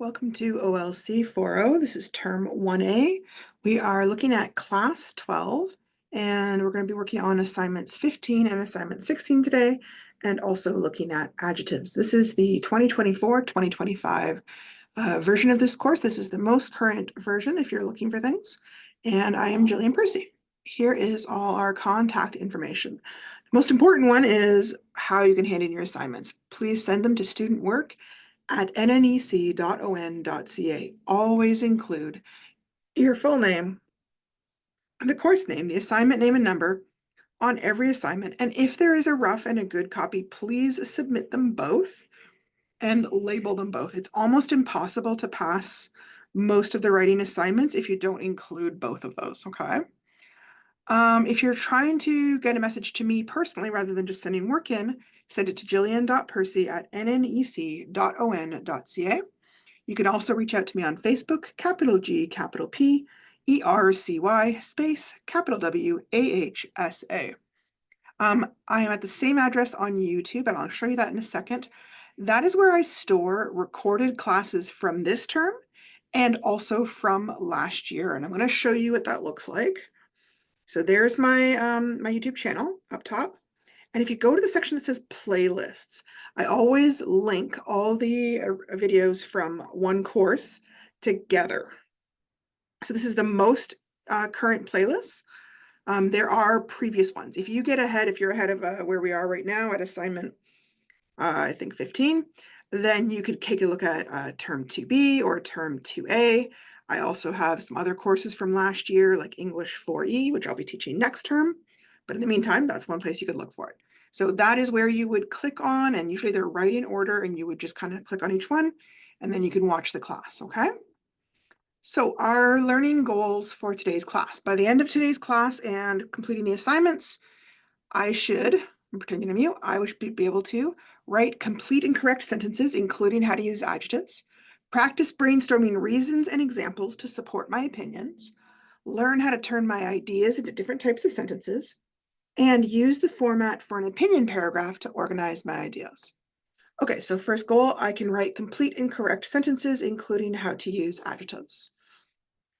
Welcome to OLC 4.0. This is term 1A. We are looking at class 12, and we're going to be working on assignments 15 and assignment 16 today, and also looking at adjectives. This is the 2024-2025 version of this course. This is the most current version if you're looking for things. And I am Jillian Percy. Here is all our contact information. The most important one is how you can hand in your assignments. Please send them to studentwork@nnec.on.ca. Always include your full name, the course name, the assignment name and number on every assignment. And if there is a rough and a good copy, please submit them both and label them both. It's almost impossible to pass most of the writing assignments if you don't include both of those, okay? If you're trying to get a message to me personally rather than just sending work in, send it to jillian.percy@nnec.on.ca. You can also reach out to me on Facebook, capital G, capital P, ERCY, space, capital W, AHSA. I am at the same address on YouTube, and I'll show you that in a second. That is where I store recorded classes from this term and also from last year. And I'm going to show you what that looks like. So there's my my YouTube channel up top. And if you go to the section that says playlists, I always link all the videos from one course together. So this is the most current playlist. There are previous ones. If you're ahead of where we are right now at assignment, I think 15, then you could take a look at term 2B or term 2A. I also have some other courses from last year, like English 4E, which I'll be teaching next term. But in the meantime, that's one place you could look for it. So that is where you would click on, and usually they're right in order, and you would just kind of click on each one, and then you can watch the class, okay? So our learning goals for today's class. By the end of today's class and completing the assignments, I'm pretending I'm you, I should be able to write complete and correct sentences, including how to use adjectives, practice brainstorming reasons and examples to support my opinions, learn how to turn my ideas into different types of sentences, and use the format for an opinion paragraph to organize my ideas. Okay, so first goal, I can write complete and correct sentences, including how to use adjectives.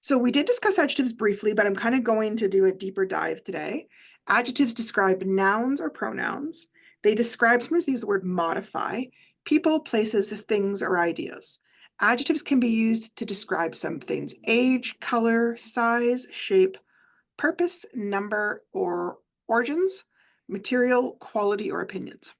So we did discuss adjectives briefly, but I'm kind of going to do a deeper dive today. Adjectives describe nouns or pronouns. They sometimes use the word modify, people, places, things, or ideas. Adjectives can be used to describe some things: age, color, size, shape, purpose, number, or origins, material, quality, or opinions.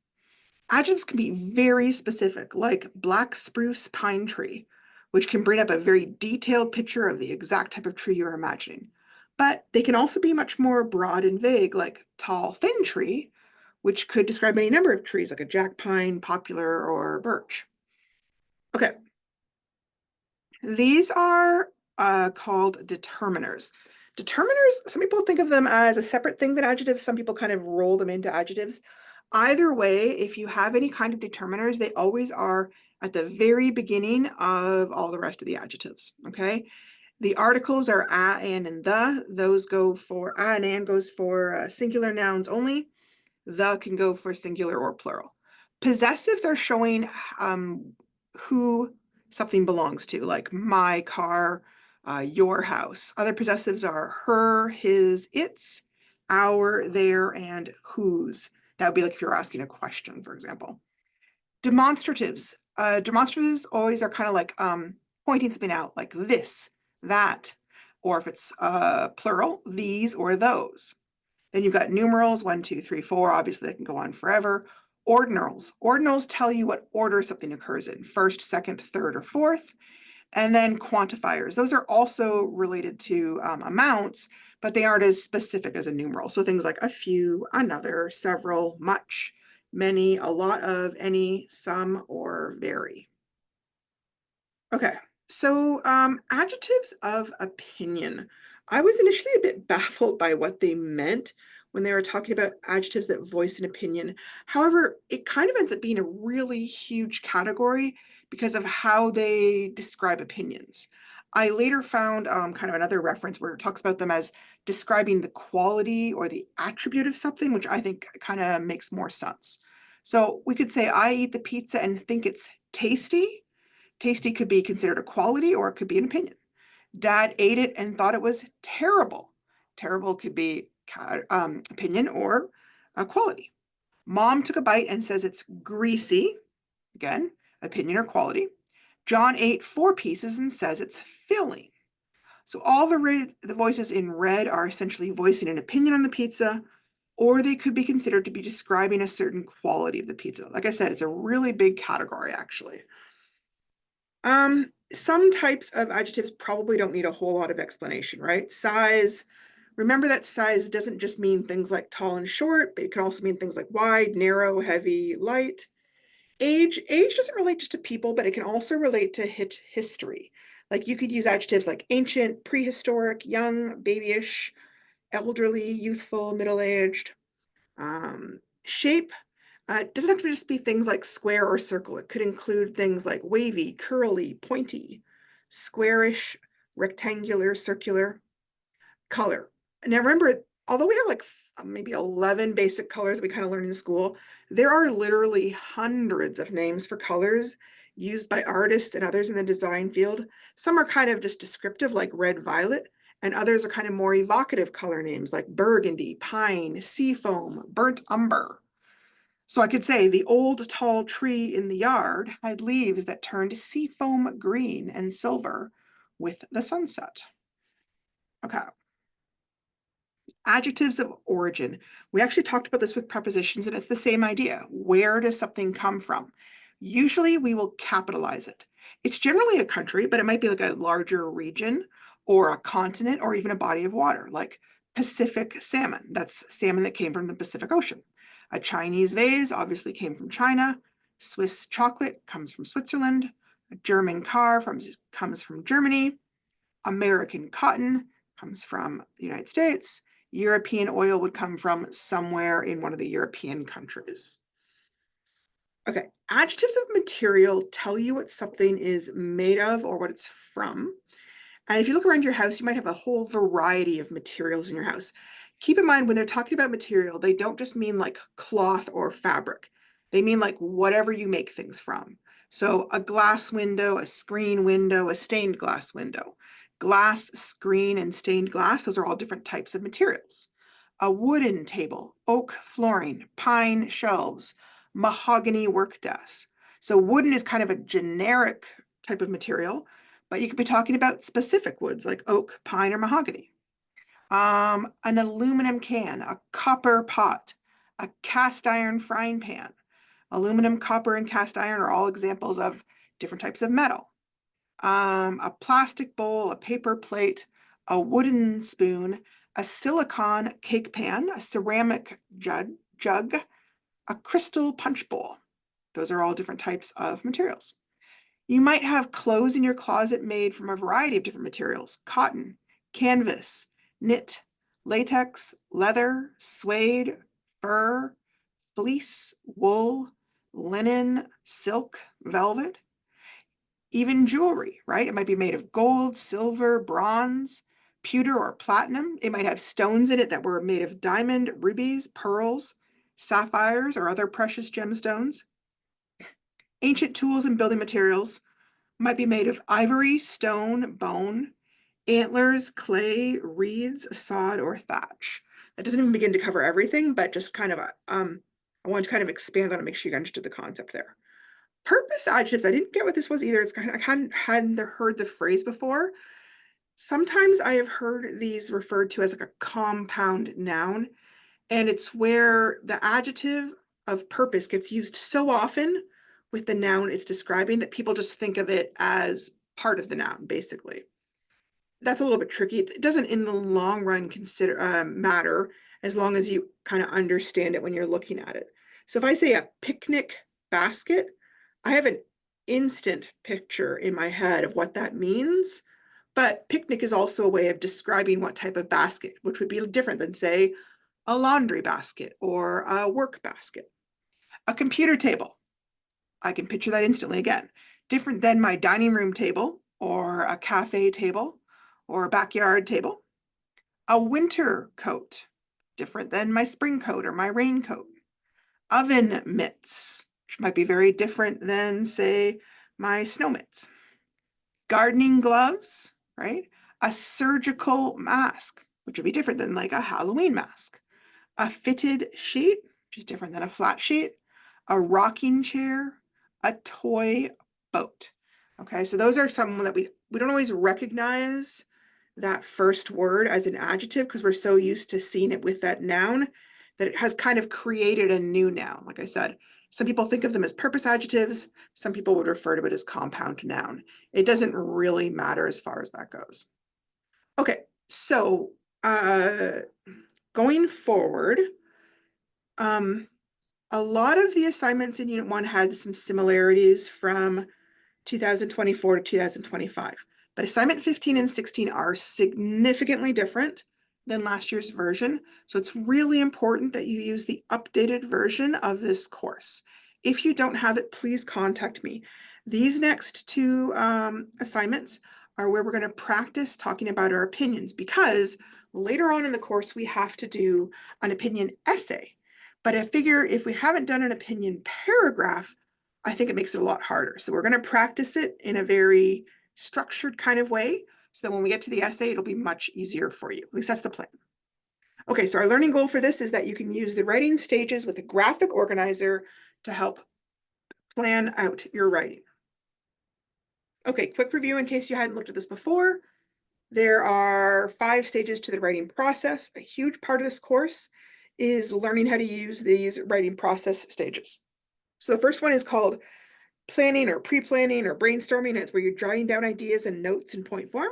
Adjectives can be very specific, like black spruce pine tree, which can bring up a very detailed picture of the exact type of tree you're imagining. But they can also be much more broad and vague, like tall, thin tree, which could describe any number of trees, like a jack pine, poplar, or birch. Okay. These are called determiners. Determiners, some people think of them as a separate thing than adjectives. Some people kind of roll them into adjectives. Either way, if you have any kind of determiners, they always are at the very beginning of all the rest of the adjectives, okay? The articles are a, an, and the. Those go for, a and an goes for singular nouns only. The can go for singular or plural. Possessives are showing who something belongs to, like my car, your house. Other possessives are her, his, its, our, their, and whose. That would be like if you're asking a question, for example. Demonstratives. Demonstratives always are kind of like pointing something out, like this, that, or if it's plural, these or those. Then you've got numerals, 1, 2, 3, 4. Obviously, they can go on forever. Ordinals. Ordinals tell you what order something occurs in: first, second, third, or fourth. And then quantifiers. Those are also related to amounts, but they aren't as specific as a numeral. So things like a few, another, several, much, many, a lot of, any, some, or very. Okay, so adjectives of opinion. I was initially a bit baffled by what they meant when they were talking about adjectives that voice an opinion. However, it kind of ends up being a really huge category because of how they describe opinions. I later found kind of another reference where it talks about them as describing the quality or the attribute of something, which I think kind of makes more sense. So we could say, I eat the pizza and think it's tasty. Tasty could be considered a quality or it could be an opinion. Dad ate it and thought it was terrible. Terrible could be opinion or a quality. Mom took a bite and says it's greasy. Again, opinion or quality. John ate 4 pieces and says it's filling. So all the voices in red are essentially voicing an opinion on the pizza, or they could be considered to be describing a certain quality of the pizza. Like I said, it's a really big category, actually. Some types of adjectives probably don't need a whole lot of explanation, right? Size. Remember that size doesn't just mean things like tall and short, but it can also mean things like wide, narrow, heavy, light. Age doesn't relate just to people, but it can also relate to history. Like you could use adjectives like ancient, prehistoric, young, babyish, elderly, youthful, middle-aged. Shape doesn't have to just be things like square or circle. It could include things like wavy, curly, pointy, squarish, rectangular, circular. Color. Now remember, although we have like maybe 11 basic colors that we kind of learn in school, there are literally hundreds of names for colors used by artists and others in the design field. Some are kind of just descriptive, like red, violet, and others are kind of more evocative color names like burgundy, pine, seafoam, burnt umber. So I could say the old tall tree in the yard had leaves that turned seafoam green and silver with the sunset. Okay. Adjectives of origin. We actually talked about this with prepositions, and it's the same idea. Where does something come from? Usually we will capitalize it. It's generally a country, but it might be like a larger region or a continent or even a body of water, like Pacific salmon. That's salmon that came from the Pacific Ocean. A Chinese vase obviously came from China. Swiss chocolate comes from Switzerland. A German car comes from Germany. American cotton comes from the United States. European oil would come from somewhere in one of the European countries. Okay, adjectives of material tell you what something is made of or what it's from. And if you look around your house, you might have a whole variety of materials in your house. Keep in mind when they're talking about material, they don't just mean like cloth or fabric. They mean like whatever you make things from. So a glass window, a screen window, a stained glass window. Glass, screen, and stained glass, those are all different types of materials. A wooden table, oak flooring, pine shelves, mahogany work desk. So wooden is kind of a generic type of material, but you could be talking about specific woods like oak, pine, or mahogany. An aluminum can, a copper pot, a cast iron frying pan. Aluminum, copper, and cast iron are all examples of different types of metal. A plastic bowl, a paper plate, a wooden spoon, a silicone cake pan, a ceramic jug, a crystal punch bowl. Those are all different types of materials. You might have clothes in your closet made from a variety of different materials: cotton, canvas, knit, latex, leather, suede, fur, fleece, wool, linen, silk, velvet. Even jewelry, right? It might be made of gold, silver, bronze, pewter, or platinum. It might have stones in it that were made of diamond, rubies, pearls, sapphires, or other precious gemstones. Ancient tools and building materials might be made of ivory, stone, bone, antlers, clay, reeds, sod, or thatch. That doesn't even begin to cover everything, but just kind of I want to kind of expand on it, make sure you understood the concept there. Purpose adjectives, I didn't get what this was either. It's kind of, I hadn't heard the phrase before. Sometimes I have heard these referred to as like a compound noun, and it's where the adjective of purpose gets used so often with the noun it's describing that people just think of it as part of the noun, basically. That's a little bit tricky. It doesn't in the long run matter as long as you kind of understand it when you're looking at it. So if I say a picnic basket, I have an instant picture in my head of what that means. But picnic is also a way of describing what type of basket, which would be different than, say, a laundry basket or a work basket. A computer table, I can picture that instantly again. Different than my dining room table or a cafe table or a backyard table. A winter coat, different than my spring coat or my raincoat. Oven mitts, which might be very different than, say, my snow mitts. Gardening gloves, right? A surgical mask, which would be different than like a Halloween mask. A fitted sheet, which is different than a flat sheet. A rocking chair, a toy boat. Okay, so those are some that we don't always recognize that first word as an adjective because we're so used to seeing it with that noun that it has kind of created a new noun. Like I said, some people think of them as purpose adjectives. Some people would refer to it as compound noun. It doesn't really matter as far as that goes. Okay, so going forward, a lot of the assignments in Unit 1 had some similarities from 2024 to 2025. But assignment 15 and 16 are significantly different than last year's version. So it's really important that you use the updated version of this course. If you don't have it, please contact me. These next two assignments are where we're going to practice talking about our opinions because later on in the course, we have to do an opinion essay. But I figure if we haven't done an opinion paragraph, I think it makes it a lot harder. So we're going to practice it in a very structured kind of way so that when we get to the essay, it'll be much easier for you. At least that's the plan. Okay, so our learning goal for this is that you can use the writing stages with a graphic organizer to help plan out your writing. Okay, quick review in case you hadn't looked at this before. There are 5 stages to the writing process. A huge part of this course is learning how to use these writing process stages. So the first one is called planning or pre-planning or brainstorming. It's where you're jotting down ideas and notes in point form.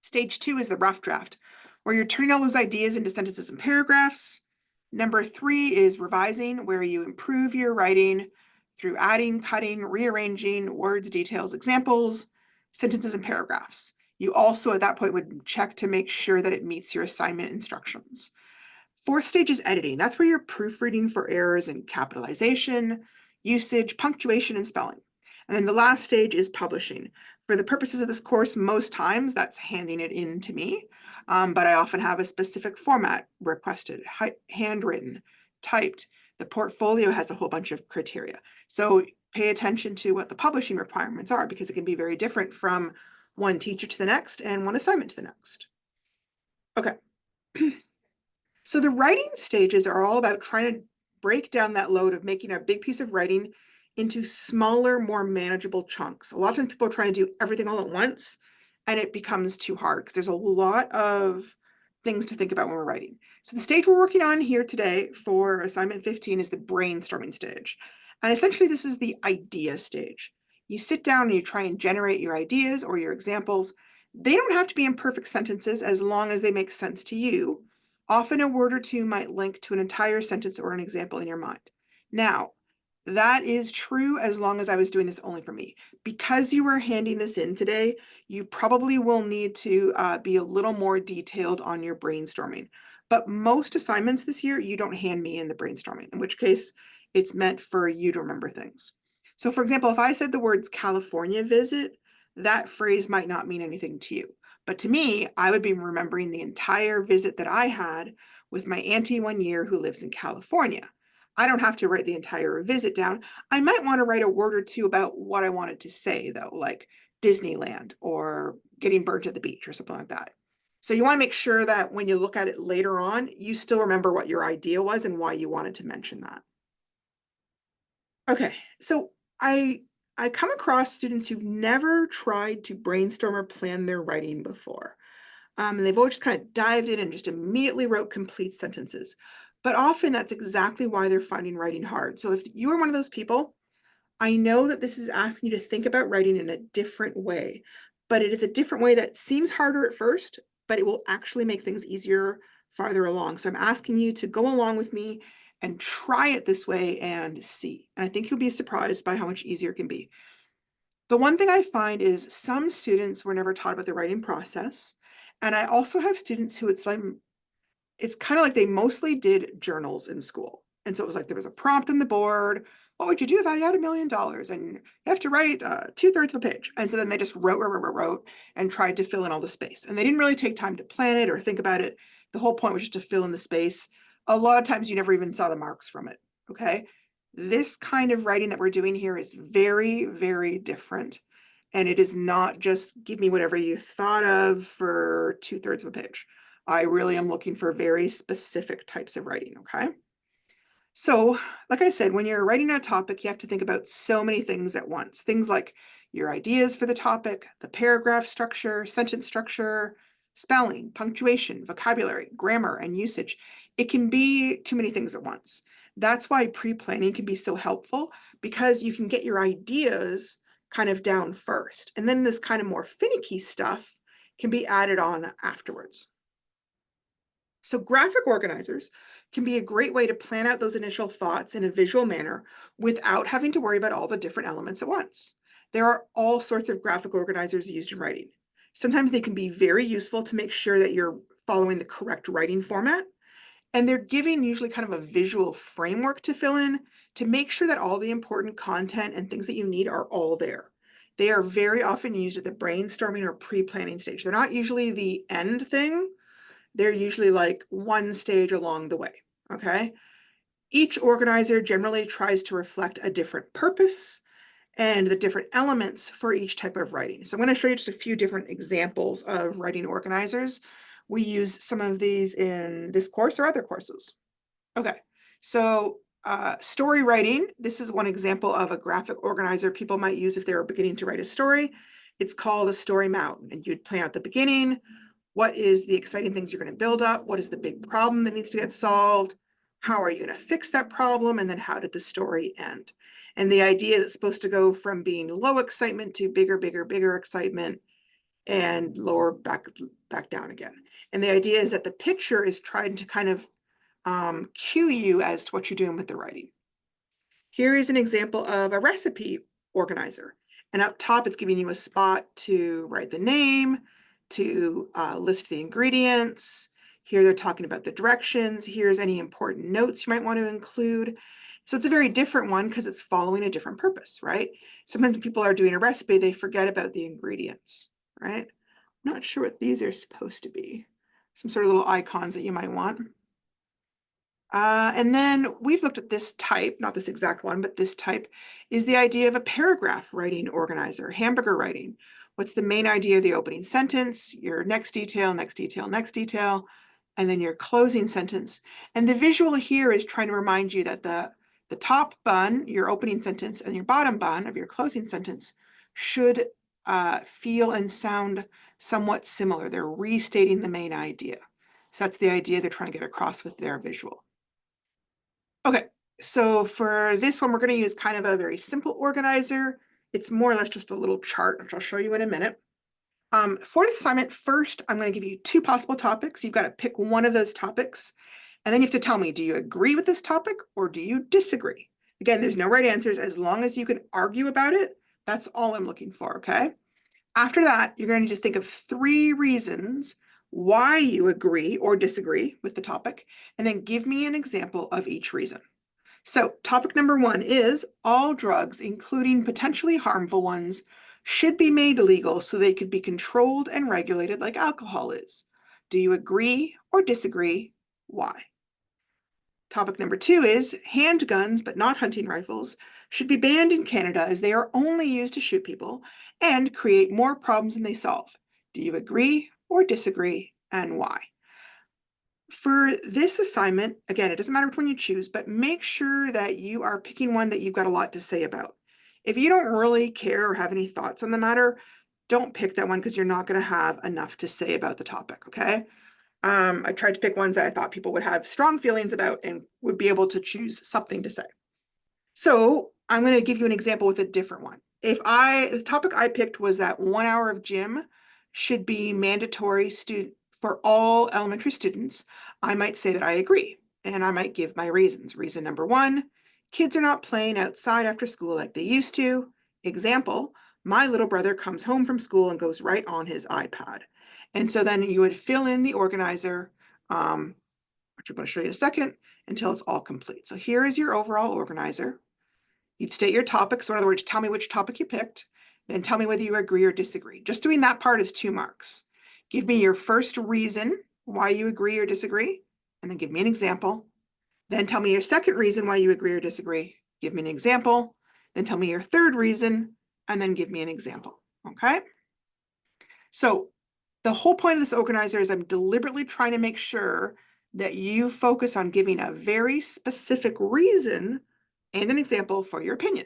Stage 2 is the rough draft, where you're turning all those ideas into sentences and paragraphs. Number 3 is revising, where you improve your writing through adding, cutting, rearranging words, details, examples, sentences, and paragraphs. You also at that point would check to make sure that it meets your assignment instructions. 4th stage is editing. That's where you're proofreading for errors in capitalization, usage, punctuation, and spelling. And then the last stage is publishing. For the purposes of this course, most times that's handing it in to me, but I often have a specific format requested, handwritten, typed. The portfolio has a whole bunch of criteria. So pay attention to what the publishing requirements are because it can be very different from one teacher to the next and one assignment to the next. Okay. So the writing stages are all about trying to break down that load of making a big piece of writing into smaller, more manageable chunks. A lot of times people are trying to do everything all at once and it becomes too hard because there's a lot of things to think about when we're writing. So the stage we're working on here today for assignment 15 is the brainstorming stage. And essentially this is the idea stage. You sit down and you try and generate your ideas or your examples. They don't have to be in perfect sentences as long as they make sense to you. Often a word or two might link to an entire sentence or an example in your mind. Now, that is true as long as I was doing this only for me. Because you were handing this in today, you probably will need to be a little more detailed on your brainstorming. But most assignments this year, you don't hand me in the brainstorming, in which case it's meant for you to remember things. So for example, if I said the words California visit, that phrase might not mean anything to you. But to me, I would be remembering the entire visit that I had with my auntie one year who lives in California. I don't have to write the entire visit down. I might want to write a word or two about what I wanted to say, though, like Disneyland or getting burnt at the beach or something like that. So you want to make sure that when you look at it later on, you still remember what your idea was and why you wanted to mention that. Okay, so I come across students who've never tried to brainstorm or plan their writing before. And they've always just kind of dived in and just immediately wrote complete sentences. But often that's exactly why they're finding writing hard. So if you are one of those people, I know that this is asking you to think about writing in a different way, but it is a different way that seems harder at first, but it will actually make things easier farther along. So I'm asking you to go along with me and try it this way and see. And I think you'll be surprised by how much easier it can be. The one thing I find is some students were never taught about the writing process. And I also have students who it's kind of like they mostly did journals in school. And so it was like there was a prompt on the board. What would you do if I had $1 million? And you have to write 2/3 of a page. And so then they just wrote, and tried to fill in all the space. And they didn't really take time to plan it or think about it. The whole point was just to fill in the space. A lot of times you never even saw the marks from it. Okay. This kind of writing that we're doing here is very, very different. And it is not just give me whatever you thought of for 2/3 of a page. I really am looking for very specific types of writing, okay? So, like I said, when you're writing a topic, you have to think about so many things at once. Things like your ideas for the topic, the paragraph structure, sentence structure, spelling, punctuation, vocabulary, grammar, and usage. It can be too many things at once. That's why pre-planning can be so helpful because you can get your ideas kind of down first. And then this kind of more finicky stuff can be added on afterwards. So graphic organizers can be a great way to plan out those initial thoughts in a visual manner without having to worry about all the different elements at once. There are all sorts of graphic organizers used in writing. Sometimes they can be very useful to make sure that you're following the correct writing format, and they're giving usually kind of a visual framework to fill in to make sure that all the important content and things that you need are all there. They are very often used at the brainstorming or pre-planning stage. They're not usually the end thing, they're usually like one stage along the way, okay? Each organizer generally tries to reflect a different purpose and the different elements for each type of writing. So I'm going to show you just a few different examples of writing organizers. We use some of these in this course or other courses. Okay, so story writing. This is one example of a graphic organizer people might use if they're beginning to write a story. It's called a story mountain, and you'd plan out the beginning. What is the exciting things you're going to build up? What is the big problem that needs to get solved? How are you going to fix that problem? And then how did the story end? And the idea is it's supposed to go from being low excitement to bigger, bigger, bigger excitement and lower back down again. And the idea is that the picture is trying to kind of cue you as to what you're doing with the writing. Here is an example of a recipe organizer. And up top, it's giving you a spot to write the name, to list the ingredients. Here they're talking about the directions. Here's any important notes you might want to include. So it's a very different one because it's following a different purpose, right? Sometimes when people are doing a recipe, they forget about the ingredients, right? I'm not sure what these are supposed to be. Some sort of little icons that you might want. And then we've looked at this type, not this exact one, but this type is the idea of a paragraph writing organizer, hamburger writing. What's the main idea of the opening sentence, your next detail, next detail, next detail, and then your closing sentence. And the visual here is trying to remind you that the top bun, your opening sentence, and your bottom bun of your closing sentence should feel and sound somewhat similar. They're restating the main idea. So that's the idea they're trying to get across with their visual. Okay, so for this one, we're going to use kind of a very simple organizer. It's more or less just a little chart, which I'll show you in a minute. For this assignment, first, I'm going to give you two possible topics. You've got to pick one of those topics, and then you have to tell me, do you agree with this topic or do you disagree? Again, there's no right answers. As long as you can argue about it, that's all I'm looking for, okay? After that, you're going to need to think of 3 reasons why you agree or disagree with the topic, and then give me an example of each reason. So topic number 1 is all drugs, including potentially harmful ones, should be made legal so they could be controlled and regulated like alcohol is. Do you agree or disagree? Why? Topic number 2 is handguns, but not hunting rifles, should be banned in Canada as they are only used to shoot people and create more problems than they solve. Do you agree or disagree, and why? For this assignment, again, it doesn't matter which one you choose, but make sure that you are picking one that you've got a lot to say about. If you don't really care or have any thoughts on the matter, don't pick that one because you're not going to have enough to say about the topic, okay? I tried to pick ones that I thought people would have strong feelings about and would be able to choose something to say. So I'm going to give you an example with a different one. The topic I picked was that 1 hour of gym should be mandatory for all elementary students, I might say that I agree, and I might give my reasons. Reason number 1, kids are not playing outside after school like they used to. Example, my little brother comes home from school and goes right on his iPad. And so then you would fill in the organizer, which I'm going to show you in a second, until it's all complete. So here is your overall organizer. You'd state your topic. So in other words, tell me which topic you picked, then tell me whether you agree or disagree. Just doing that part is 2 marks. Give me your first reason why you agree or disagree, and then give me an example. Then tell me your second reason why you agree or disagree, give me an example, then tell me your third reason, and then give me an example, okay? So the whole point of this organizer is I'm deliberately trying to make sure that you focus on giving a very specific reason and an example for your opinion.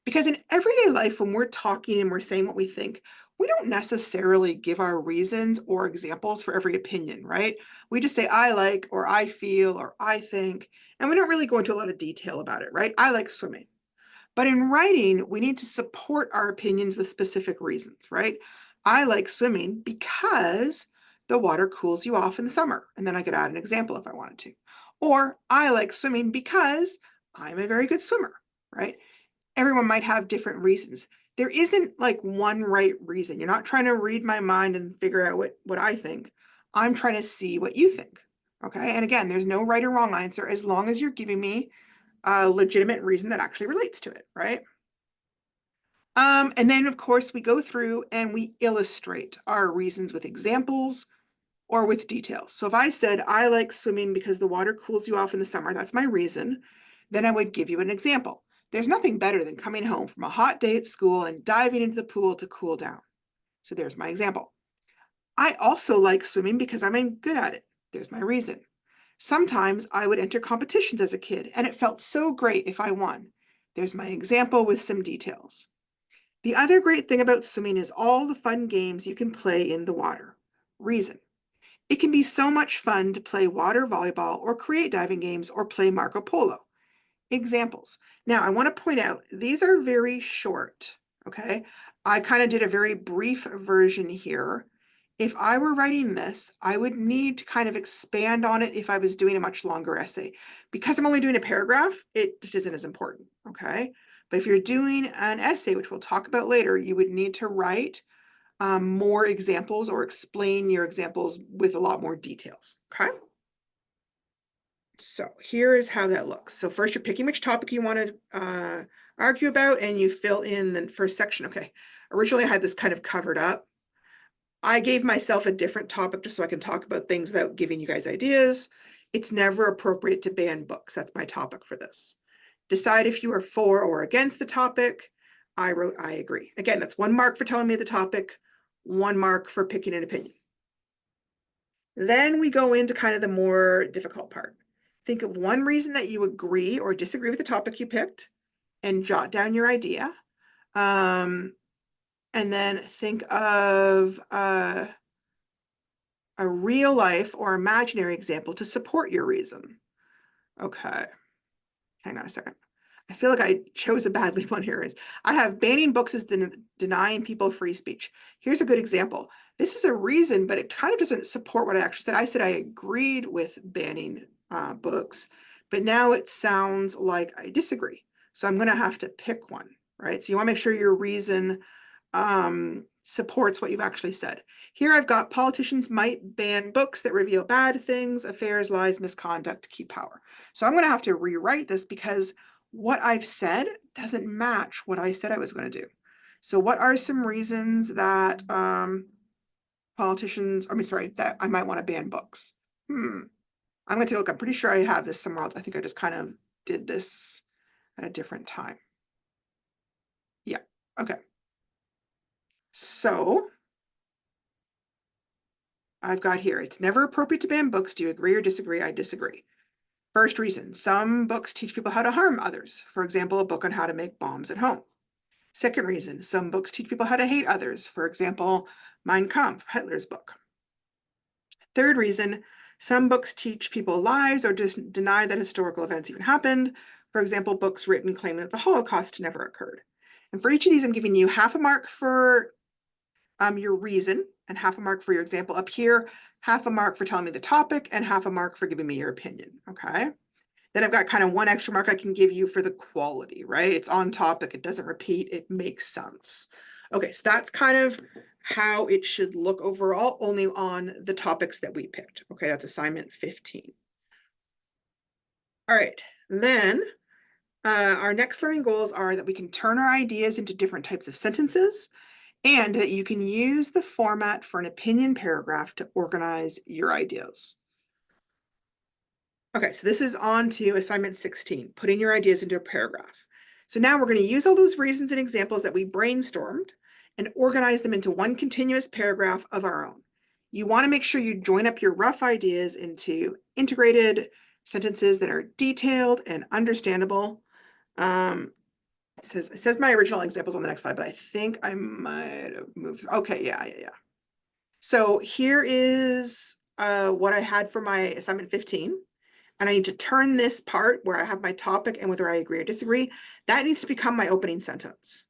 Because in everyday life, when we're talking and we're saying what we think, we don't necessarily give our reasons or examples for every opinion, right? We just say, I like, or I feel, or I think, and we don't really go into a lot of detail about it, right? I like swimming. But in writing, we need to support our opinions with specific reasons, right? I like swimming because the water cools you off in the summer. And then I could add an example if I wanted to. Or I like swimming because I'm a very good swimmer, right? Everyone might have different reasons. There isn't like one right reason. You're not trying to read my mind and figure out what I think. I'm trying to see what you think. Okay. And again, there's no right or wrong answer as long as you're giving me a legitimate reason that actually relates to it, right? And then, of course, we go through and we illustrate our reasons with examples or with details. So if I said, I like swimming because the water cools you off in the summer, that's my reason, then I would give you an example. There's nothing better than coming home from a hot day at school and diving into the pool to cool down. So there's my example. I also like swimming because I'm good at it. There's my reason. Sometimes I would enter competitions as a kid, and it felt so great if I won. There's my example with some details. The other great thing about swimming is all the fun games you can play in the water. Reason. It can be so much fun to play water volleyball or create diving games or play Marco Polo. Examples. Now, I want to point out, these are very short, okay? I kind of did a very brief version here. If I were writing this, I would need to kind of expand on it if I was doing a much longer essay. Because I'm only doing a paragraph, it just isn't as important, okay? But if you're doing an essay, which we'll talk about later, you would need to write more examples or explain your examples with a lot more details, okay? So here is how that looks. So first you're picking which topic you want to argue about and you fill in the first section. Okay, originally I had this kind of covered up. I gave myself a different topic just so I can talk about things without giving you guys ideas. It's never appropriate to ban books. That's my topic for this. Decide if you are for or against the topic. I wrote, I agree. Again, that's 1 mark for telling me the topic, 1 mark for picking an opinion. Then we go into kind of the more difficult part. Think of 1 reason that you agree or disagree with the topic you picked and jot down your idea. And then think of a real life or imaginary example to support your reason. Okay, hang on a second. I feel like I chose a badly one here. I have banning books is denying people free speech. Here's a good example. This is a reason, but it kind of doesn't support what I actually said. I said I agreed with banning books, but now it sounds like I disagree. So I'm going to have to pick one, right? So you want to make sure your reason supports what you've actually said. Here I've got politicians might ban books that reveal bad things, affairs, lies, misconduct, keep power. So I'm going to have to rewrite this because what I've said doesn't match what I said I was going to do. So what are some reasons that that I might want to ban books? I'm going to take a look. I'm pretty sure I have this somewhere else. I think I just kind of did this at a different time. Yeah, okay. So I've got here, it's never appropriate to ban books. Do you agree or disagree? I disagree. First reason, some books teach people how to harm others. For example, a book on how to make bombs at home. Second reason, some books teach people how to hate others. For example, Mein Kampf, Hitler's book. Third reason, some books teach people lies or just deny that historical events even happened. For example, books written claiming that the Holocaust never occurred. And for each of these, I'm giving you half a mark for your reason and half a mark for your example. Up here, half a mark for telling me the topic and half a mark for giving me your opinion, okay? Then I've got kind of 1 extra mark I can give you for the quality, right? It's on topic, it doesn't repeat, it makes sense. Okay, so that's kind of how it should look overall, only on the topics that we picked. Okay, that's assignment 15. All right, then our next learning goals are that we can turn our ideas into different types of sentences and that you can use the format for an opinion paragraph to organize your ideas. Okay, so this is on to assignment 16, putting your ideas into a paragraph. So now we're going to use all those reasons and examples that we brainstormed and organize them into one continuous paragraph of our own. You want to make sure you join up your rough ideas into integrated sentences that are detailed and understandable. It says my original examples on the next slide, but I think I might have moved. Okay, yeah. So here is what I had for my assignment 15. And I need to turn this part where I have my topic and whether I agree or disagree, that needs to become my opening sentence.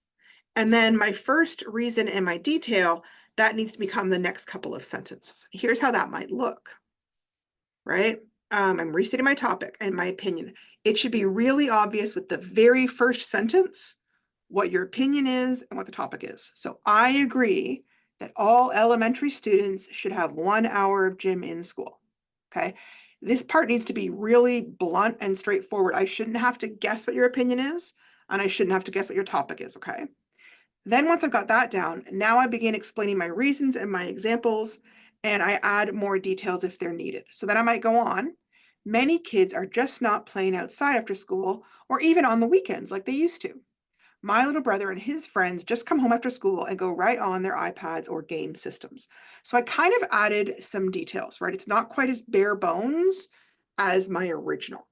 And then my first reason and my detail, that needs to become the next couple of sentences. Here's how that might look, right? I'm restating my topic and my opinion. It should be really obvious with the very first sentence what your opinion is and what the topic is. So I agree that all elementary students should have 1 hour of gym in school. Okay. This part needs to be really blunt and straightforward. I shouldn't have to guess what your opinion is, and I shouldn't have to guess what your topic is. Okay. Then once I've got that down, now I begin explaining my reasons and my examples, and I add more details if they're needed. So then I might go on. Many kids are just not playing outside after school or even on the weekends like they used to. My little brother and his friends just come home after school and go right on their iPads or game systems. So I kind of added some details, right? It's not quite as bare bones as my original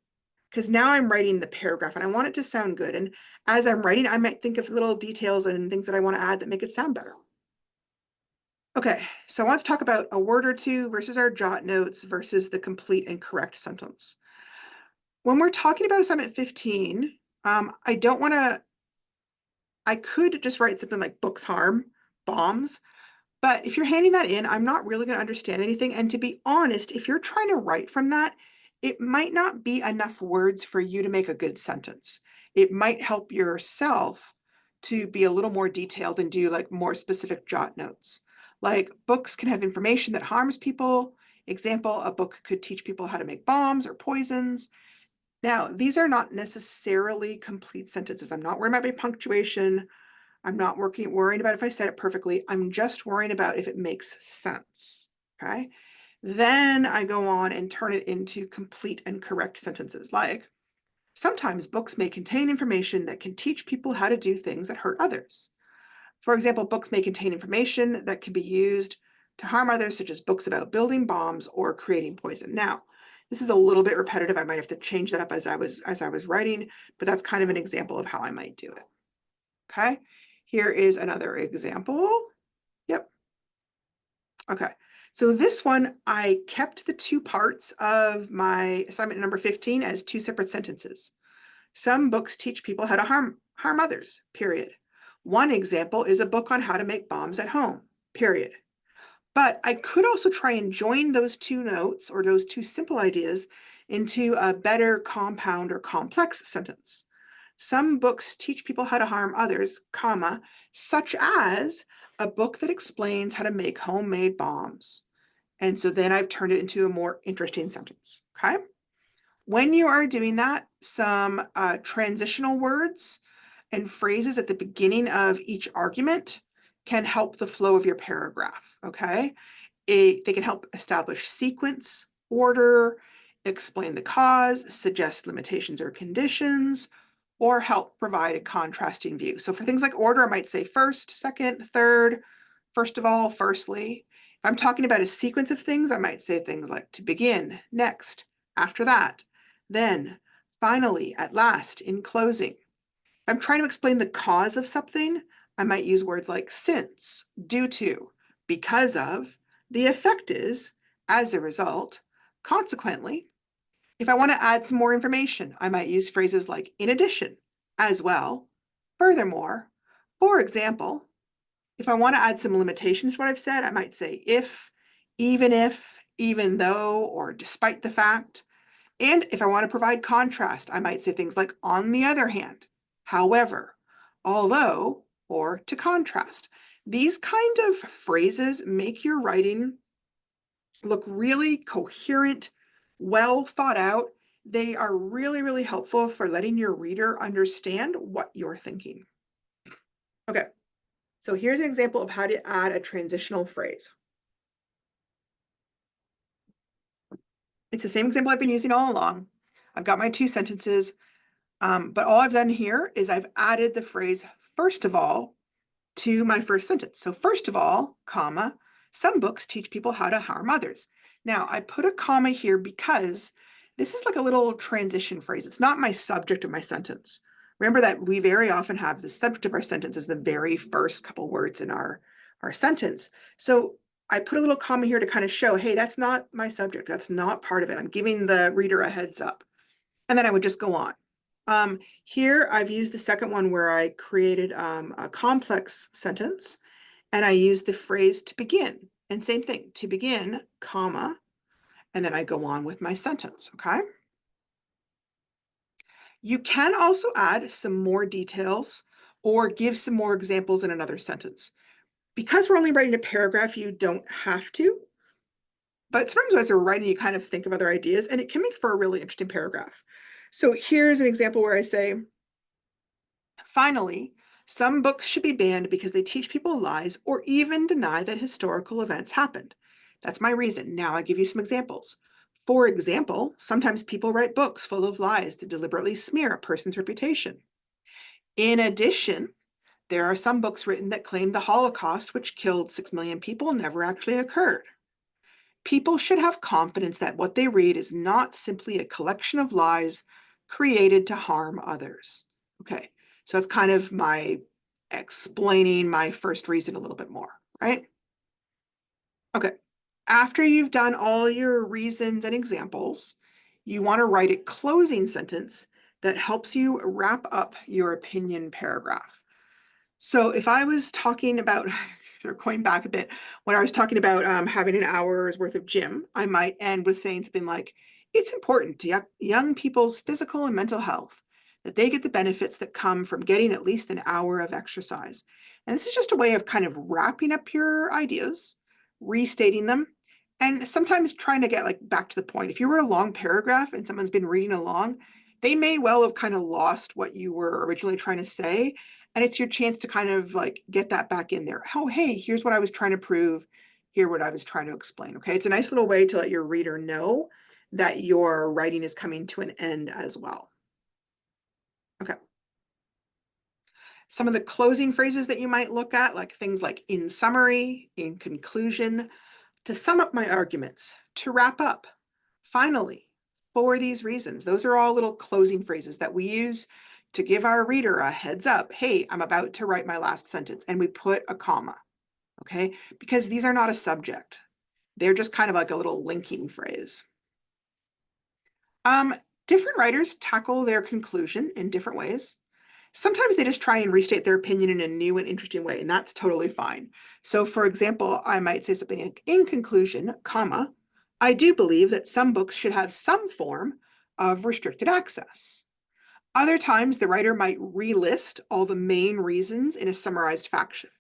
because now I'm writing the paragraph and I want it to sound good. And as I'm writing, I might think of little details and things that I want to add that make it sound better. Okay, so I want to talk about a word or two versus our jot notes versus the complete and correct sentence. When we're talking about assignment 15, I don't want to I could just write something like books harm bombs, but if you're handing that in, I'm not really going to understand anything. And to be honest, if you're trying to write from that, it might not be enough words for you to make a good sentence. It might help yourself to be a little more detailed and do like more specific jot notes. Like books can have information that harms people. Example, a book could teach people how to make bombs or poisons. Now, these are not necessarily complete sentences. I'm not worried about my punctuation. I'm not worrying about if I said it perfectly. I'm just worrying about if it makes sense. Okay. Then I go on and turn it into complete and correct sentences like, sometimes books may contain information that can teach people how to do things that hurt others. For example, books may contain information that can be used to harm others, such as books about building bombs or creating poison. Now, this is a little bit repetitive. I might have to change that up as I was writing, but that's kind of an example of how I might do it. Okay, here is another example. Yep. Okay, so this one, I kept the two parts of my assignment number 15 as two separate sentences. Some books teach people how to harm others, period. One example is a book on how to make bombs at home, period. But I could also try and join those two notes or those two simple ideas into a better compound or complex sentence. Some books teach people how to harm others, comma, such as a book that explains how to make homemade bombs. And so then I've turned it into a more interesting sentence, okay? When you are doing that, some transitional words and phrases at the beginning of each argument can help the flow of your paragraph, okay? They can help establish sequence, order, explain the cause, suggest limitations or conditions, or help provide a contrasting view. So for things like order, I might say first, second, third, first of all, firstly. If I'm talking about a sequence of things, I might say things like to begin, next, after that, then, finally, at last, in closing. If I'm trying to explain the cause of something, I might use words like since, due to, because of, the effect is, as a result, consequently. If I want to add some more information, I might use phrases like in addition, as well, furthermore. For example, if I want to add some limitations to what I've said, I might say if, even though, or despite the fact. And if I want to provide contrast, I might say things like on the other hand, however, although, or to contrast. These kind of phrases make your writing look really coherent, well thought out. They are really, really helpful for letting your reader understand what you're thinking. Okay, so here's an example of how to add a transitional phrase. It's the same example I've been using all along. I've got my two sentences, but all I've done here is I've added the phrase first of all to my first sentence. So first of all, comma, some books teach people how to harm others. Now I put a comma here because this is like a little transition phrase. It's not my subject of my sentence. Remember that we very often have the subject of our sentence as the very first couple words in our sentence. So I put a little comma here to kind of show, hey, that's not my subject. That's not part of it. I'm giving the reader a heads up. And then I would just go on. Here I've used the second one where I created a complex sentence and I use the phrase to begin. And same thing, to begin, comma, and then I go on with my sentence, okay? You can also add some more details or give some more examples in another sentence. Because we're only writing a paragraph, you don't have to. But sometimes as you're writing, you kind of think of other ideas, and it can make for a really interesting paragraph. So here's an example where I say, finally, some books should be banned because they teach people lies or even deny that historical events happened. That's my reason. Now I give you some examples. For example, sometimes people write books full of lies to deliberately smear a person's reputation. In addition, there are some books written that claim the Holocaust, which killed 6 million people, never actually occurred. People should have confidence that what they read is not simply a collection of lies created to harm others. Okay, so that's kind of my explaining my first reason a little bit more, right? Okay, after you've done all your reasons and examples, you want to write a closing sentence that helps you wrap up your opinion paragraph. So if I was talking about, sort of going back a bit, when I was talking about having an hour's worth of gym, I might end with saying something like, it's important to young people's physical and mental health that they get the benefits that come from getting at least an hour of exercise. And this is just a way of kind of wrapping up your ideas, restating them, and sometimes trying to get like back to the point. If you wrote a long paragraph and someone's been reading along, they may well have kind of lost what you were originally trying to say. And it's your chance to kind of like get that back in there. Oh, hey, here's what I was trying to prove. Here, what I was trying to explain. Okay. It's a nice little way to let your reader know that your writing is coming to an end as well. Okay. Some of the closing phrases that you might look at, like things like in summary, in conclusion, to sum up my arguments, to wrap up, finally, for these reasons. Those are all little closing phrases that we use to give our reader a heads up. Hey, I'm about to write my last sentence, and we put a comma, okay? Because these are not a subject. They're just kind of like a little linking phrase. Different writers tackle their conclusion in different ways. Sometimes they just try and restate their opinion in a new and interesting way, and that's totally fine. So for example, I might say something like, in conclusion, comma, I do believe that some books should have some form of restricted access. Other times, the writer might relist all the main reasons in a summarized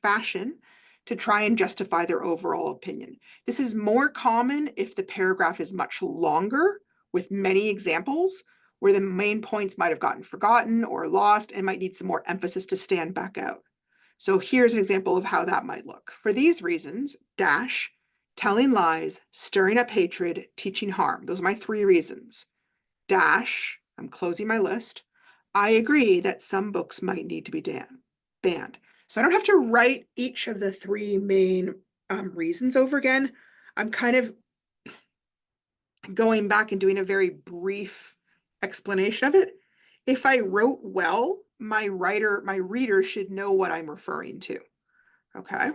fashion to try and justify their overall opinion. This is more common if the paragraph is much longer with many examples, where the main points might have gotten forgotten or lost and might need some more emphasis to stand back out. So here's an example of how that might look. For these reasons, dash, telling lies, stirring up hatred, teaching harm. Those are my 3 reasons. Dash, I'm closing my list. I agree that some books might need to be banned. So I don't have to write each of the 3 main reasons over again. I'm kind of going back and doing a very brief explanation of it. If I wrote well, my reader should know what I'm referring to. Okay.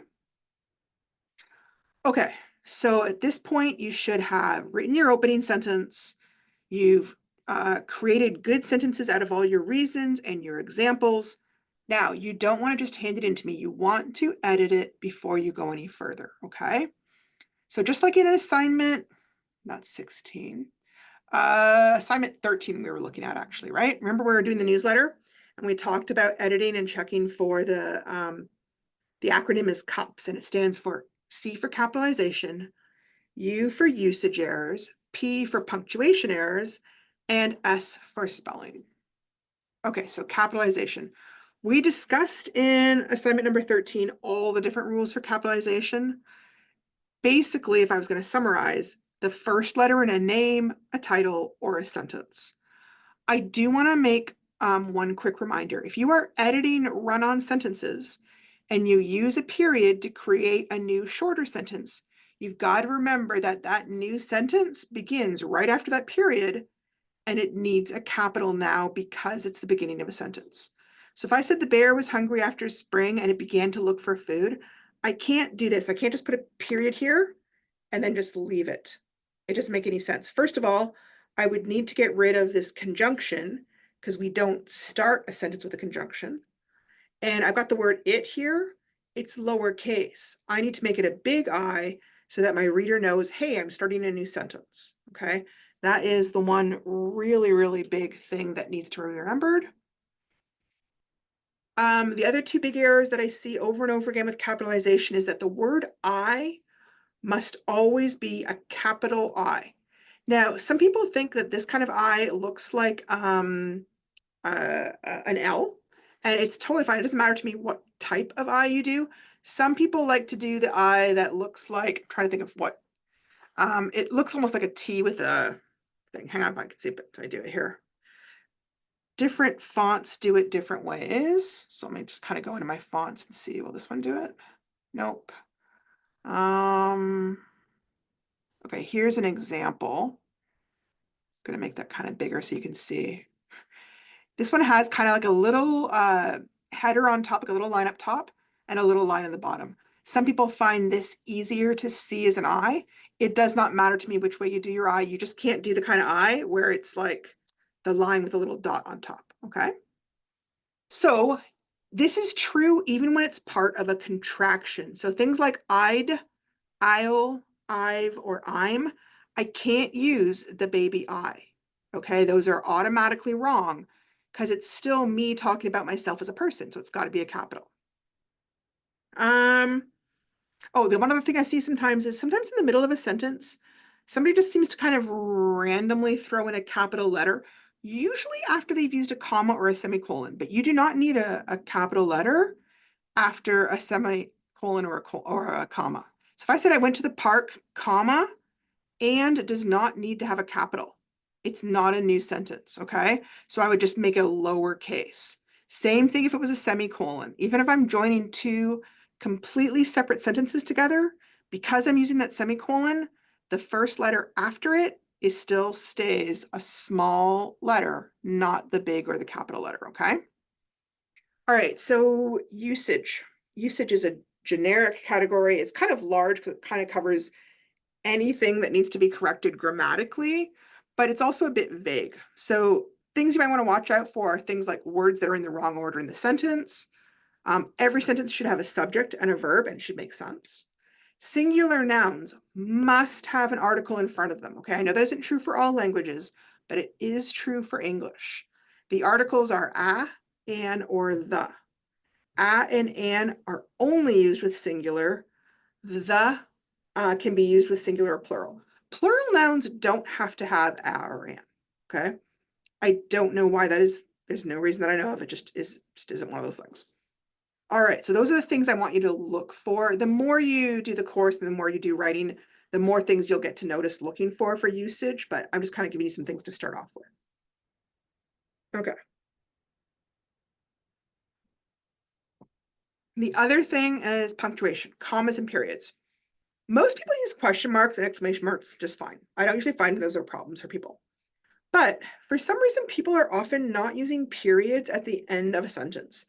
Okay. So at this point, you should have written your opening sentence. You've created good sentences out of all your reasons and your examples. Now, you don't want to just hand it in to me. You want to edit it before you go any further. Okay. So just like in an assignment, not 16, assignment 13 we were looking at actually, right? Remember we were doing the newsletter and we talked about editing and checking for the acronym is CUPS, and it stands for C for capitalization, U for usage errors, P for punctuation errors, and S for spelling. Okay, so capitalization. We discussed in assignment number 13 all the different rules for capitalization. Basically, if I was going to summarize, the first letter in a name, a title, or a sentence. I do want to make one quick reminder. If you are editing run-on sentences and you use a period to create a new shorter sentence, you've got to remember that that new sentence begins right after that period, and it needs a capital now because it's the beginning of a sentence. So if I said the bear was hungry after spring and it began to look for food, I can't do this. I can't just put a period here and then just leave it. It doesn't make any sense. First of all, I would need to get rid of this conjunction because we don't start a sentence with a conjunction. And I've got the word it here. It's lowercase. I need to make it a big I so that my reader knows, hey, I'm starting a new sentence. Okay. That is the one really, really big thing that needs to be remembered. The other two big errors that I see over and over again with capitalization is that the word I must always be a capital I. Now, some people think that this kind of I looks like an L, and it's totally fine. It doesn't matter to me what type of I you do. Some people like to do the I that looks like, I'm trying to think of what, it looks almost like a T with a thing. Hang on if I can see it, but I do it here. Different fonts do it different ways. So let me just kind of go into my fonts and see, will this one do it? Nope. Okay, here's an example. I'm gonna make that kind of bigger so you can see. This one has kind of like a little header on top, like a little line up top and a little line in the bottom. Some people find this easier to see as an I. It does not matter to me which way you do your I. You just can't do the kind of I where it's like the line with a little dot on top, okay? So this is true even when it's part of a contraction. So things like I'd, I'll, I've, or I'm, I can't use the baby I. Okay, those are automatically wrong because it's still me talking about myself as a person. So it's got to be a capital. Oh, the one other thing I see sometimes is sometimes in the middle of a sentence, somebody just seems to kind of randomly throw in a capital letter, usually after they've used a comma or a semicolon, but you do not need a capital letter after a semicolon or a comma. So if I said I went to the park, comma, and does not need to have a capital. It's not a new sentence, okay? So I would just make a lowercase. Same thing if it was a semicolon. Even if I'm joining two completely separate sentences together, because I'm using that semicolon, the first letter after it is still stays a small letter, not the big or the capital letter, okay? All right, so usage. Usage is a generic category. It's kind of large because it kind of covers anything that needs to be corrected grammatically, but it's also a bit vague. So things you might want to watch out for are things like words that are in the wrong order in the sentence. Every sentence should have a subject and a verb and should make sense. Singular nouns must have an article in front of them. Okay, I know that isn't true for all languages, but it is true for English. The articles are a, an, or the. A and an are only used with singular. The can be used with singular or plural. Plural nouns don't have to have a or an, okay? I don't know why that is. There's no reason that I know of. It just isn't one of those things. All right, so those are the things I want you to look for. The more you do the course, the more you do writing, the more things you'll get to notice looking for usage, but I'm just kind of giving you some things to start off with. Okay. The other thing is punctuation, commas and periods. Most people use question marks and exclamation marks just fine. I don't usually find those are problems for people. But for some reason, people are often not using periods at the end of a sentence.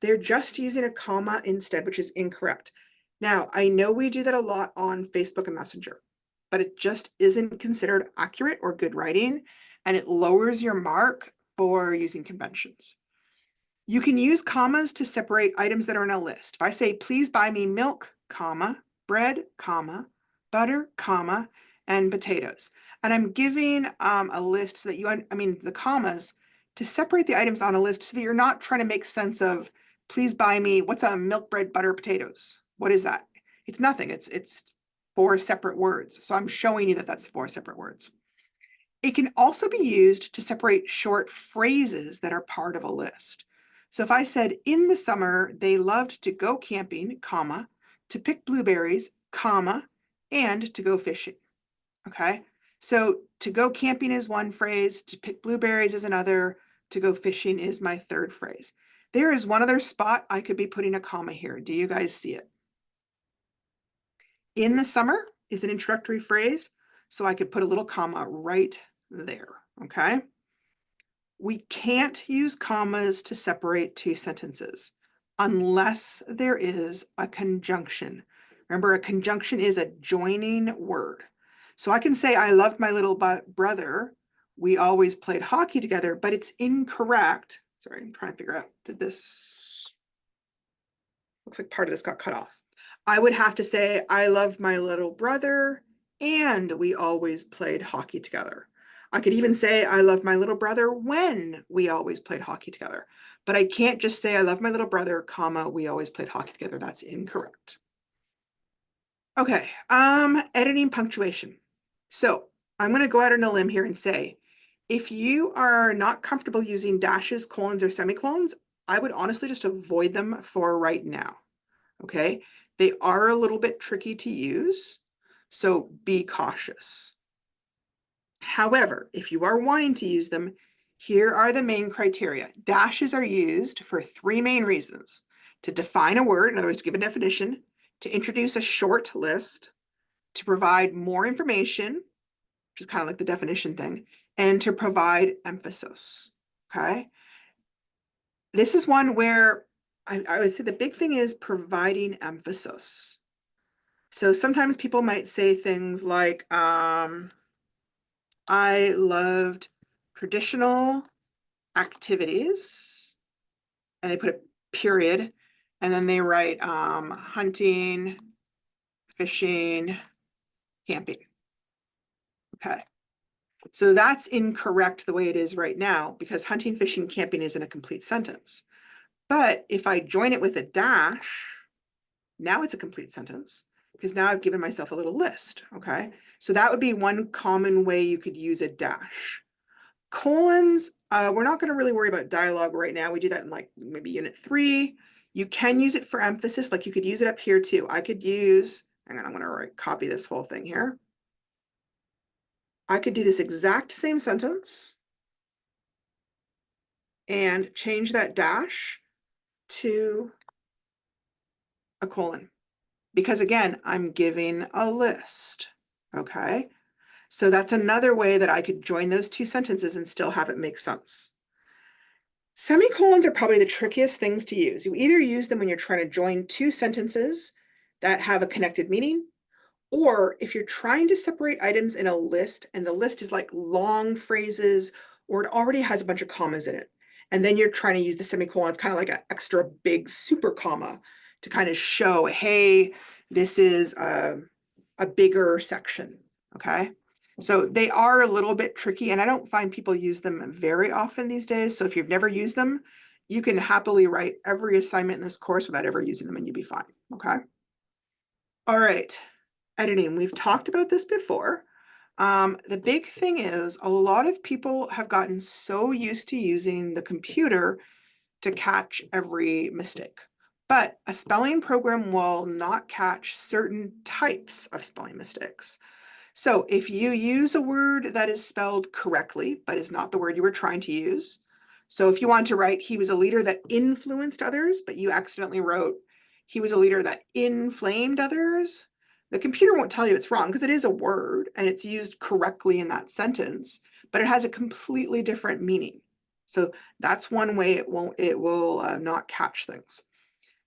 They're just using a comma instead, which is incorrect. Now, I know we do that a lot on Facebook and Messenger, but it just isn't considered accurate or good writing, and it lowers your mark for using conventions. You can use commas to separate items that are in a list. If I say, please buy me milk, comma, bread, comma, butter, comma, and potatoes. And I'm giving a list so that the commas to separate the items on a list so that you're not trying to make sense of, please buy me, what's a milk, bread, butter, potatoes? What is that? It's nothing. It's four separate words. So I'm showing you that that's four separate words. It can also be used to separate short phrases that are part of a list. So if I said, in the summer, they loved to go camping, comma, to pick blueberries, comma, and to go fishing. Okay. So to go camping is one phrase, to pick blueberries is another, to go fishing is my third phrase. There is one other spot I could be putting a comma here. Do you guys see it? In the summer is an introductory phrase, so I could put a little comma right there, okay? We can't use commas to separate two sentences unless there is a conjunction. Remember, a conjunction is a joining word. So I can say, I loved my little brother. We always played hockey together, but it's incorrect. Sorry, I'm trying to figure out, did this, looks like part of this got cut off. I would have to say, I loved my little brother and we always played hockey together. I could even say, I love my little brother when we always played hockey together. But I can't just say, I love my little brother, comma, we always played hockey together. That's incorrect. Okay, editing punctuation. So I'm going to go out on a limb here and say, if you are not comfortable using dashes, colons, or semicolons, I would honestly just avoid them for right now. Okay, they are a little bit tricky to use, so be cautious. However, if you are wanting to use them, here are the main criteria. Dashes are used for three main reasons: to define a word, in other words, to give a definition, to introduce a short list, to provide more information, which is kind of like the definition thing, and to provide emphasis. Okay. This is one where I would say the big thing is providing emphasis. So sometimes people might say things like, I loved traditional activities, and they put a period, and then they write hunting, fishing, camping. Okay. So that's incorrect the way it is right now, because hunting, fishing, camping isn't a complete sentence. But if I join it with a dash, now it's a complete sentence, because now I've given myself a little list, okay? So that would be one common way you could use a dash. Colons, we're not going to really worry about dialogue right now. We do that in like maybe unit 3. You can use it for emphasis, like you could use it up here too. I could use, hang on, I'm going to copy this whole thing here. I could do this exact same sentence and change that dash to a colon. Because again, I'm giving a list, okay? So that's another way that I could join those two sentences and still have it make sense. Semicolons are probably the trickiest things to use. You either use them when you're trying to join two sentences that have a connected meaning, or if you're trying to separate items in a list and the list is like long phrases or it already has a bunch of commas in it. And then you're trying to use the semicolon, it's kind of like an extra big super comma to kind of show, hey, this is a bigger section, okay? So they are a little bit tricky, and I don't find people use them very often these days. So if you've never used them, you can happily write every assignment in this course without ever using them and you'll be fine, okay? All right, editing. We've talked about this before. The big thing is a lot of people have gotten so used to using the computer to catch every mistake. But a spelling program will not catch certain types of spelling mistakes. So if you use a word that is spelled correctly, but is not the word you were trying to use. So if you want to write, he was a leader that influenced others, but you accidentally wrote, he was a leader that inflamed others, the computer won't tell you it's wrong because it is a word and it's used correctly in that sentence, but it has a completely different meaning. So that's one way it will not catch things.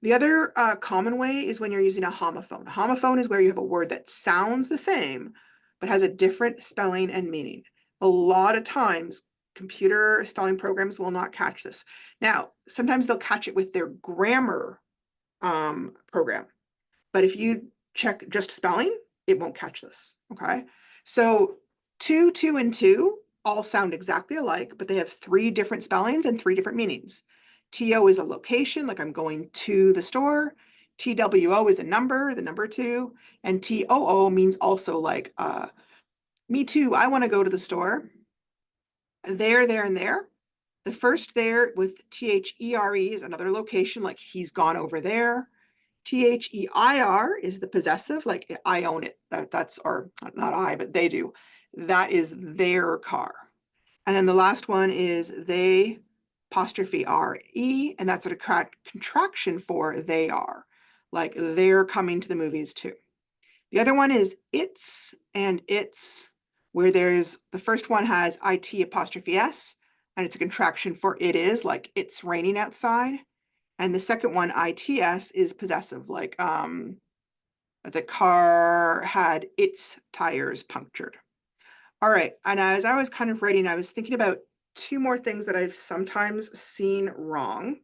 The other common way is when you're using a homophone. A homophone is where you have a word that sounds the same, but has a different spelling and meaning. A lot of times, computer spelling programs will not catch this. Now, sometimes they'll catch it with their grammar program. But if you check just spelling, it won't catch this, okay? So 2, 2, and 2 all sound exactly alike, but they have 3 different spellings and 3 different meanings. TO is a location, like I'm going to the store. TWO is a number, the number 2. And TOO means also like, me too, I want to go to the store. There, and there. The first there with THERE is another location, like he's gone over there. Their is the possessive, like I own it. That's, or not I, but they do. That is their car. And then the last one is they apostrophe re, and that's a contraction for they are. Like they're coming to the movies too. The other one is it's and it's, where there's the first one has it apostrophe s, and it's a contraction for it is, like it's raining outside. And the second one, its, is possessive, like the car had its tires punctured. All right, and as I was kind of writing, I was thinking about two more things that I've sometimes seen wrong.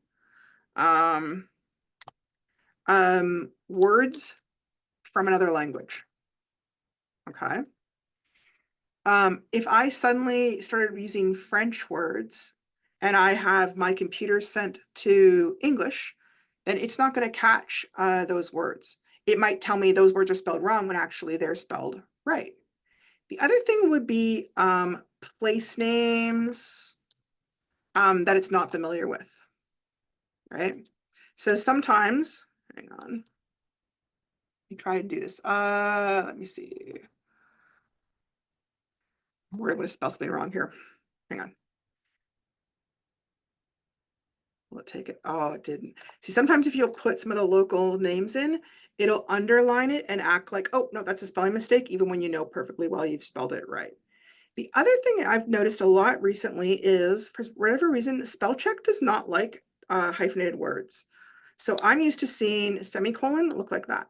Words from another language. Okay. If I suddenly started using French words and I have my computer sent to English, then it's not going to catch those words. It might tell me those words are spelled wrong when actually they're spelled right. The other thing would be place names that it's not familiar with, right? So sometimes, hang on, let me try to do this. Let me see. We're going to spell something wrong here. Hang on. Will it take it? Oh, it didn't. See, sometimes if you'll put some of the local names in, it'll underline it and act like, oh, no, that's a spelling mistake, even when you know perfectly well you've spelled it right. The other thing I've noticed a lot recently is, for whatever reason, spell check does not like hyphenated words. So I'm used to seeing semicolon look like that.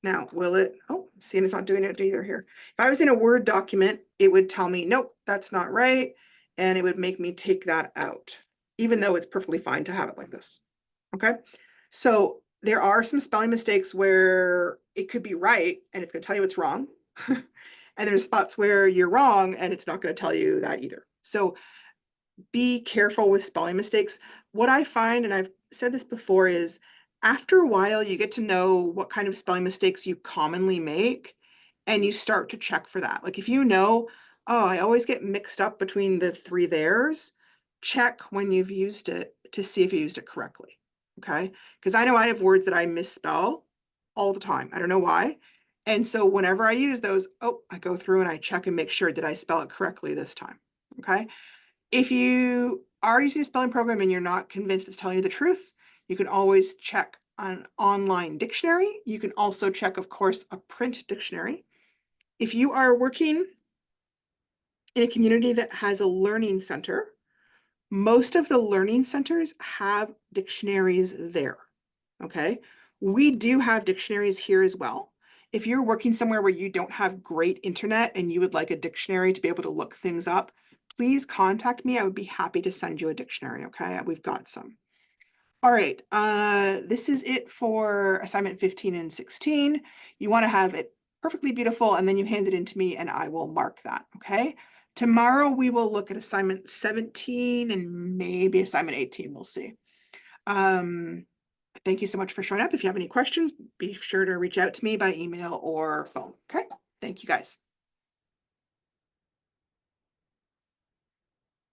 Now, will it? Oh, seeing it's not doing it either here. If I was in a Word document, it would tell me, nope, that's not right. And it would make me take that out, even though it's perfectly fine to have it like this. Okay. So there are some spelling mistakes where it could be right and it's going to tell you it's wrong. And there's spots where you're wrong and it's not going to tell you that either. So be careful with spelling mistakes. What I find, and I've said this before, is after a while, you get to know what kind of spelling mistakes you commonly make, and you start to check for that. Like if you know, oh, I always get mixed up between the three theirs, check when you've used it to see if you used it correctly. Okay. Because I know I have words that I misspell all the time. I don't know why. And so whenever I use those, oh, I go through and I check and make sure, did I spell it correctly this time? Okay. If you are using a spelling program and you're not convinced it's telling you the truth, you can always check an online dictionary. You can also check, of course, a print dictionary. If you are working in a community that has a learning center, most of the learning centers have dictionaries there, okay? We do have dictionaries here as well. If you're working somewhere where you don't have great internet and you would like a dictionary to be able to look things up, please contact me. I would be happy to send you a dictionary, okay? We've got some. All right, this is it for assignment 15 and 16. You want to have it perfectly beautiful, and then you hand it in to me and I will mark that, okay? Tomorrow we will look at assignment 17 and maybe assignment 18, we'll see. Thank you so much for showing up. If you have any questions, be sure to reach out to me by email or phone, okay? Thank you guys.